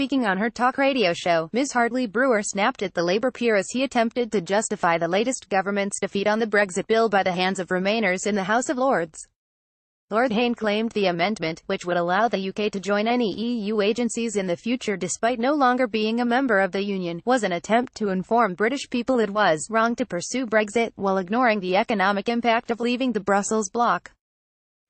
Speaking on her talk radio show, Ms. Hartley-Brewer snapped at the Labour peer as he attempted to justify the latest government's defeat on the Brexit bill by the hands of Remainers in the House of Lords. Lord Hayne claimed the amendment, which would allow the UK to join any EU agencies in the future despite no longer being a member of the Union, was an attempt to inform British people it was wrong to pursue Brexit, while ignoring the economic impact of leaving the Brussels bloc.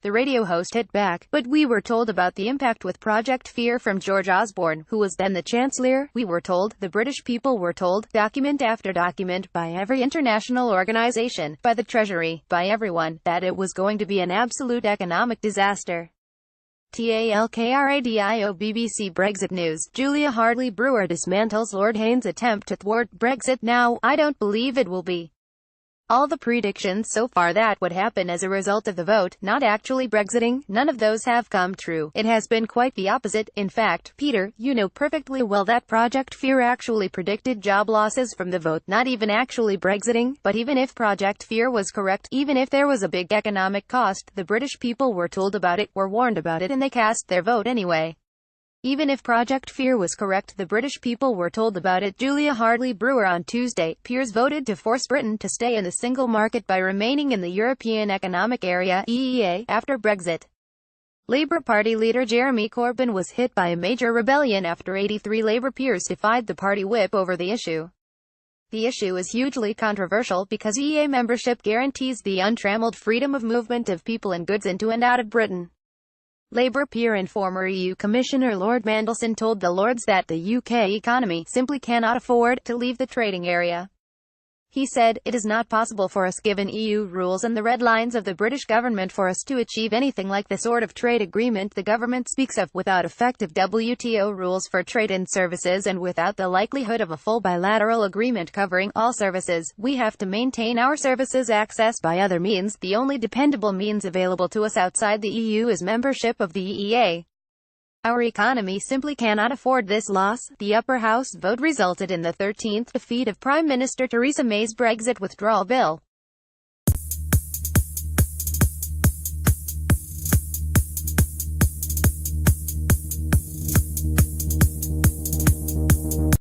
The radio host hit back, "But we were told about the impact with Project Fear from George Osborne, who was then the Chancellor. We were told, the British people were told, document after document, by every international organization, by the Treasury, by everyone, that it was going to be an absolute economic disaster." TALKRADIO BBC Brexit News. Julia Hartley-Brewer dismantles Lord Hayne's attempt to thwart Brexit. "Now, I don't believe it will be all the predictions so far that would happen as a result of the vote, not actually Brexiting, none of those have come true. It has been quite the opposite. In fact, Peter, you know perfectly well that Project Fear actually predicted job losses from the vote, not even actually Brexiting. But even if Project Fear was correct, even if there was a big economic cost, the British people were told about it, were warned about it, and they cast their vote anyway. Even if Project Fear was correct, the British people were told about it." Julia Hartley-Brewer. On Tuesday, peers voted to force Britain to stay in the single market by remaining in the European Economic Area (EEA) after Brexit. Labour Party leader Jeremy Corbyn was hit by a major rebellion after 83 Labour peers defied the party whip over the issue. The issue is hugely controversial because EEA membership guarantees the untrammeled freedom of movement of people and goods into and out of Britain. Labour peer and former EU Commissioner Lord Mandelson told the Lords that the UK economy simply cannot afford to leave the trading area. He said, "It is not possible for us, given EU rules and the red lines of the British government, for us to achieve anything like the sort of trade agreement the government speaks of, without effective WTO rules for trade and services and without the likelihood of a full bilateral agreement covering all services. We have to maintain our services access by other means. The only dependable means available to us outside the EU is membership of the EEA. Our economy simply cannot afford this loss." The upper house vote resulted in the 13th defeat of Prime Minister Theresa May's Brexit withdrawal bill.